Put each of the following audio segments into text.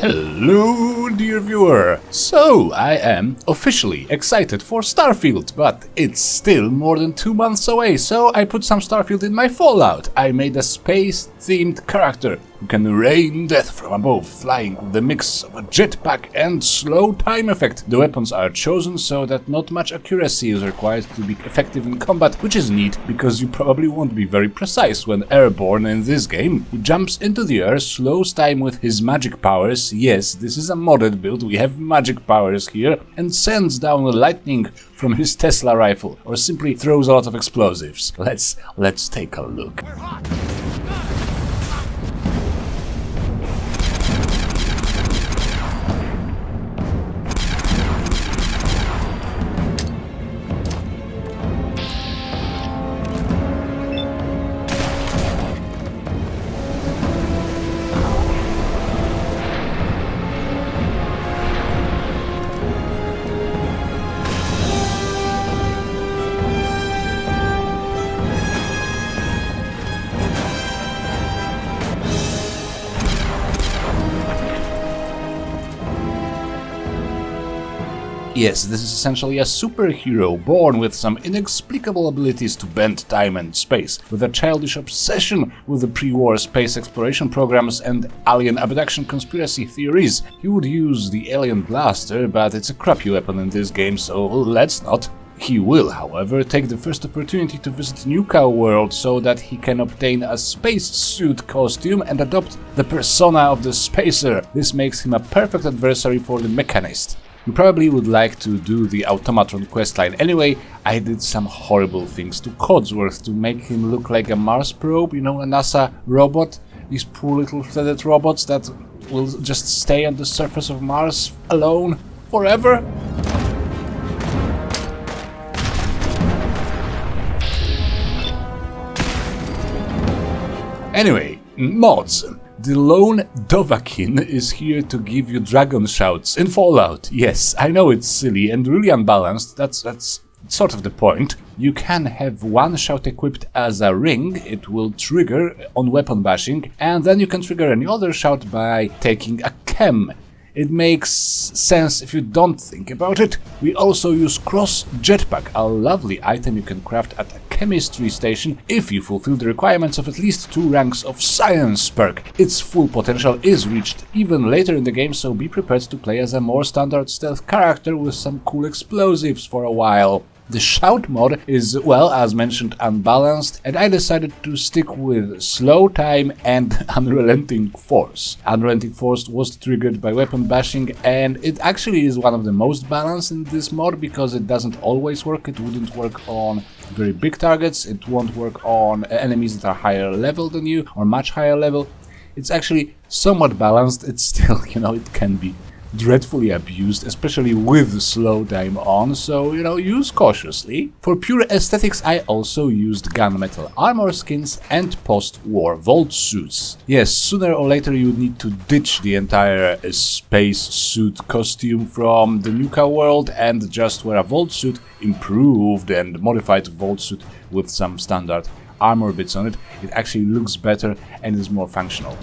Hello, dear viewer! So, I am officially excited for Starfield, but it's still more than 2 months away, so I put some Starfield in my Fallout. I made a space-themed character who can rain death from above, flying with a mix of a jetpack and slow time effect. The weapons are chosen so that not much accuracy is required to be effective in combat, which is neat because you probably won't be very precise when airborne in this game. He jumps into the air, slows time with his magic powers. Yes, this is a modded build, we have magic powers here, and sends down lightning from his Tesla rifle, or simply throws a lot of explosives. Let's take a look. Yes, this is essentially a superhero born with some inexplicable abilities to bend time and space, with a childish obsession with the pre-war space exploration programs and alien abduction conspiracy theories. He would use the alien blaster, but it's a crappy weapon in this game, so let's not. He will, however, take the first opportunity to visit Nuka World so that he can obtain a space suit costume and adopt the persona of the SPACER. This makes him a perfect adversary for the Mechanist. You probably would like to do the automatron questline anyway. I did some horrible things to Codsworth to make him look like a Mars probe, you know, a NASA robot. These poor little threaded robots that will just stay on the surface of Mars alone forever. Anyway, mods. The Lone Dovahkiin is here to give you dragon shouts in Fallout. Yes, I know it's silly and really unbalanced, that's sort of the point. You can have one shout equipped as a ring, it will trigger on weapon bashing, and then you can trigger any other shout by taking a chem. It makes sense if you don't think about it. We also use Cross Jetpack, a lovely item you can craft at a chemistry station if you fulfill the requirements of at least 2 ranks of Science perk. Its full potential is reached even later in the game, so be prepared to play as a more standard stealth character with some cool explosives for a while. The shout mod is, well, as mentioned, unbalanced, and I decided to stick with slow time and unrelenting force. Unrelenting force was triggered by weapon bashing, and it actually is one of the most balanced in this mod because it doesn't always work. It wouldn't work on very big targets, it won't work on enemies that are higher level than you or much higher level. It's actually somewhat balanced. It's still, you know, it can be dreadfully abused, especially with slow time on, so, you know, use cautiously. For pure aesthetics, I also used gunmetal armor skins and post-war vault suits. Yes, sooner or later you need to ditch the entire space suit costume from the Nuka world and just wear a vault suit, improved and modified vault suit with some standard armor bits on it. It actually looks better and is more functional.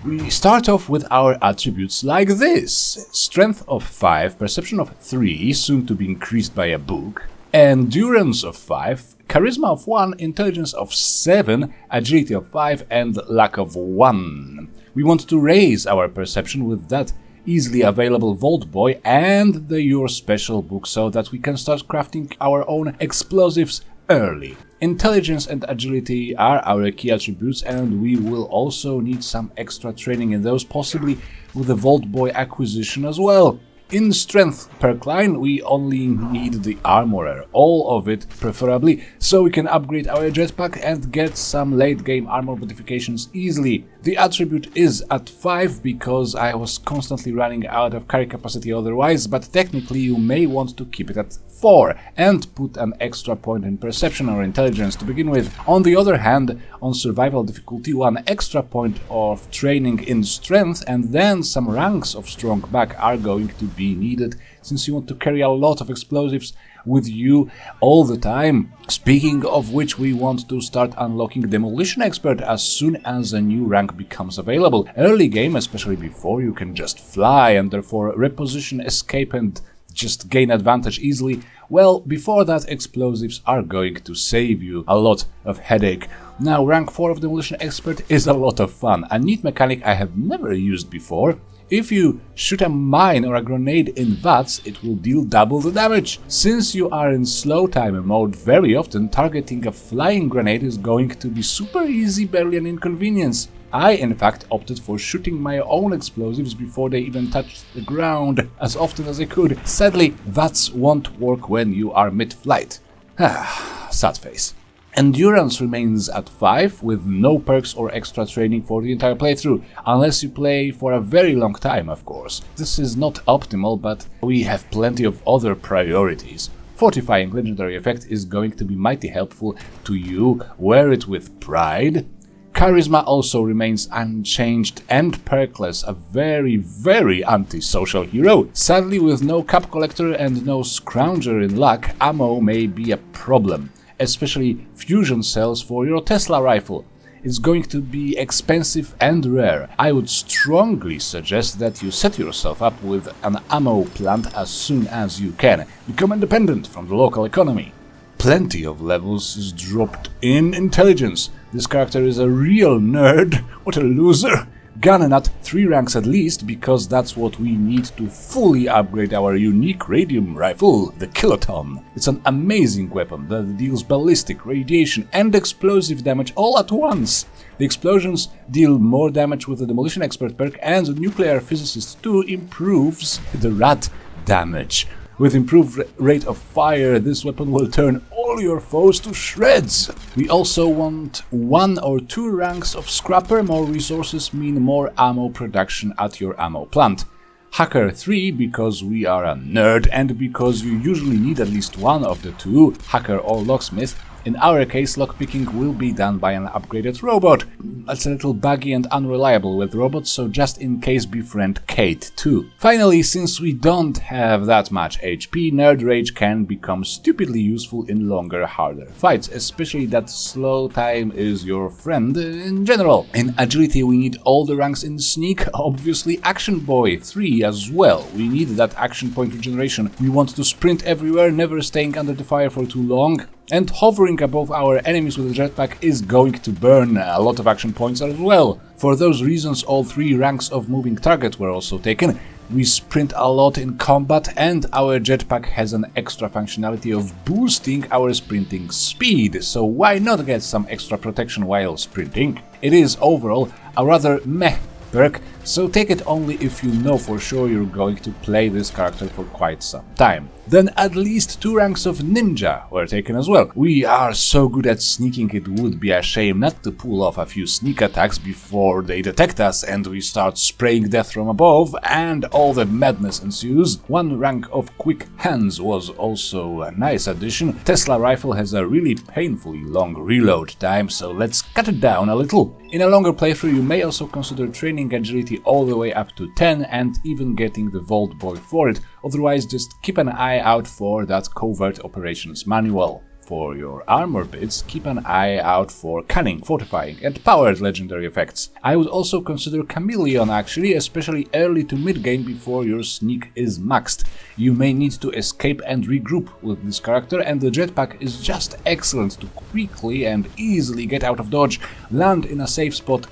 We start off with our attributes like this: Strength of 5, Perception of 3, soon to be increased by a book, Endurance of 5, Charisma of 1, Intelligence of 7, Agility of 5, and Luck of 1. We want to raise our perception with that easily available Vault Boy and the Your Special book so that we can start crafting our own explosives early. Intelligence and agility are our key attributes, and we will also need some extra training in those, possibly with the Vault Boy acquisition as well. In strength perk line, we only need the armorer, all of it preferably, so we can upgrade our jetpack and get some late game armor modifications easily. The attribute is at 5 because I was constantly running out of carry capacity otherwise, but technically you may want to keep it at 4 and put an extra point in perception or intelligence to begin with. On the other hand, on survival difficulty, 1 extra point of training in strength and then some ranks of strong back are going to be needed, since you want to carry a lot of explosives with you all the time. Speaking of which, we want to start unlocking Demolition Expert as soon as a new rank becomes available. Early game, especially before you can just fly and therefore reposition, escape and just gain advantage easily, well, before that explosives are going to save you a lot of headache. Now, rank 4 of Demolition Expert is a lot of fun, a neat mechanic I have never used before. If you shoot a mine or a grenade in VATS, it will deal double the damage. Since you are in slow time mode, very often targeting a flying grenade is going to be super easy, barely an inconvenience. I, in fact, opted for shooting my own explosives before they even touched the ground as often as I could. Sadly, VATS won't work when you are mid-flight. Sad face. Endurance remains at 5, with no perks or extra training for the entire playthrough, unless you play for a very long time, of course. This is not optimal, but we have plenty of other priorities. Fortifying legendary effect is going to be mighty helpful to you, wear it with pride. Charisma also remains unchanged and perkless, a very antisocial hero. Sadly, with no cap collector and no scrounger in luck, ammo may be a problem. Especially fusion cells for your Tesla rifle. It's going to be expensive and rare. I would strongly suggest that you set yourself up with an ammo plant as soon as you can. Become independent from the local economy. Plenty of levels is dropped in intelligence. This character is a real nerd. What a loser. Gun nut 3 ranks at least, because that's what we need to fully upgrade our unique radium rifle, the Kiloton. It's an amazing weapon that deals ballistic, radiation and explosive damage all at once. The explosions deal more damage with the Demolition Expert perk, and the Nuclear Physicist 2 improves the rad damage. With improved rate of fire, this weapon will turn all your foes to shreds. We also want 1 or 2 ranks of Scrapper. More resources mean more ammo production at your ammo plant. Hacker 3, because we are a nerd and because you usually need at least one of the two, Hacker or Locksmith. In our case, lockpicking will be done by an upgraded robot. That's a little buggy and unreliable with robots, so just in case befriend Kate too. Finally, since we don't have that much HP, Nerd Rage can become stupidly useful in longer, harder fights, especially that slow time is your friend in general. In Agility we need all the ranks in Sneak, obviously Action Boy 3 as well. We need that action point regeneration. We want to sprint everywhere, never staying under the fire for too long. And hovering above our enemies with a jetpack is going to burn a lot of action points as well. For those reasons, all 3 ranks of moving target were also taken. We sprint a lot in combat, and our jetpack has an extra functionality of boosting our sprinting speed, so why not get some extra protection while sprinting? It is overall a rather meh perk, so take it only if you know for sure you're going to play this character for quite some time. Then at least 2 ranks of Ninja were taken as well. We are so good at sneaking, it would be a shame not to pull off a few sneak attacks before they detect us and we start spraying death from above and all the madness ensues. 1 rank of Quick Hands was also a nice addition. Tesla rifle has a really painfully long reload time, so let's cut it down a little. In a longer playthrough you may also consider training agility all the way up to 10 and even getting the Vault Boy for it, otherwise just keep an eye out for that Covert Operations manual. For your armor bits, keep an eye out for Cunning, Fortifying and Powered legendary effects. I would also consider Chameleon actually, especially early to mid-game before your sneak is maxed. You may need to escape and regroup with this character, and the jetpack is just excellent to quickly and easily get out of dodge, land in a safe spot,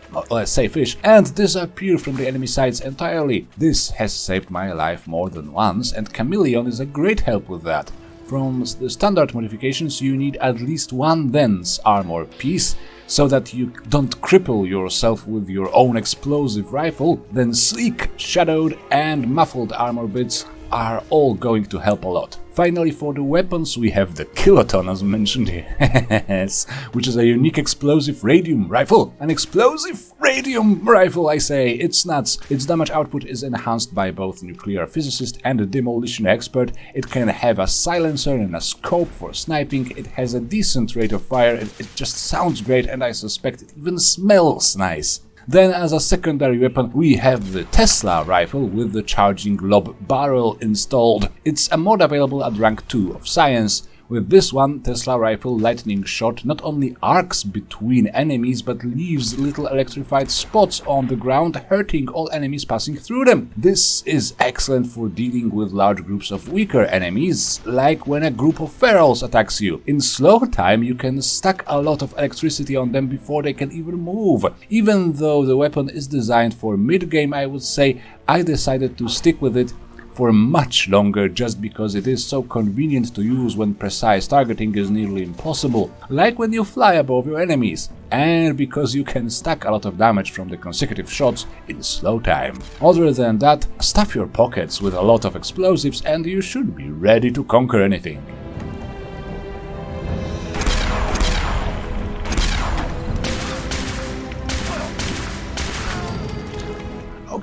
safe-ish, and disappear from the enemy sides entirely. This has saved my life more than once, and Chameleon is a great help with that. From the standard modifications you need at least 1 dense armor piece, so that you don't cripple yourself with your own explosive rifle. Then sleek, shadowed and muffled armor bits are all going to help a lot. Finally, for the weapons, we have the Kiloton as mentioned here, yes, which is a unique explosive radium rifle. An explosive radium rifle, I say, it's nuts. Its damage output is enhanced by both Nuclear Physicist and a Demolition Expert. It can have a silencer and a scope for sniping. It has a decent rate of fire. It just sounds great, and I suspect it even smells nice. Then as a secondary weapon we have the Tesla rifle with the charging lob barrel installed. It's a mod available at rank 2 of Science. With this one, Tesla rifle lightning shot not only arcs between enemies but leaves little electrified spots on the ground, hurting all enemies passing through them. This is excellent for dealing with large groups of weaker enemies, like when a group of ferals attacks you. In slow time you can stack a lot of electricity on them before they can even move. Even though the weapon is designed for mid-game, I would say I decided to stick with it for much longer just because it is so convenient to use when precise targeting is nearly impossible, like when you fly above your enemies, and because you can stack a lot of damage from the consecutive shots in slow time. Other than that, stuff your pockets with a lot of explosives and you should be ready to conquer anything.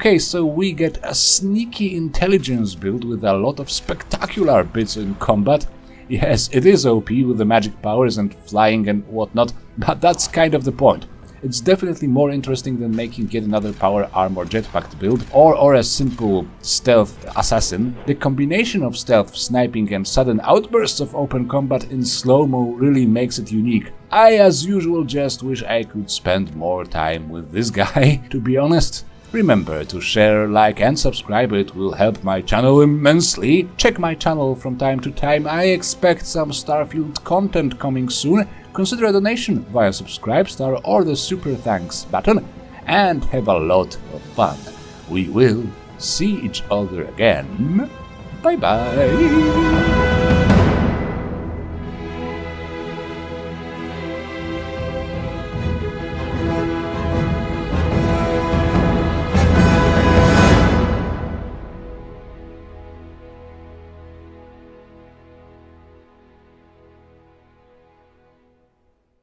Okay, so we get a sneaky intelligence build with a lot of spectacular bits in combat. Yes, it is OP with the magic powers and flying and whatnot, but that's kind of the point. It's definitely more interesting than making yet another power armor jetpack build or a simple stealth assassin. The combination of stealth, sniping and sudden outbursts of open combat in slow-mo really makes it unique. I, as usual, just wish I could spend more time with this guy, to be honest. Remember to share, like and subscribe, it will help my channel immensely. Check my channel from time to time, I expect some Starfield content coming soon. Consider a donation via Subscribestar or the Super Thanks button, and have a lot of fun. We will see each other again. Bye bye!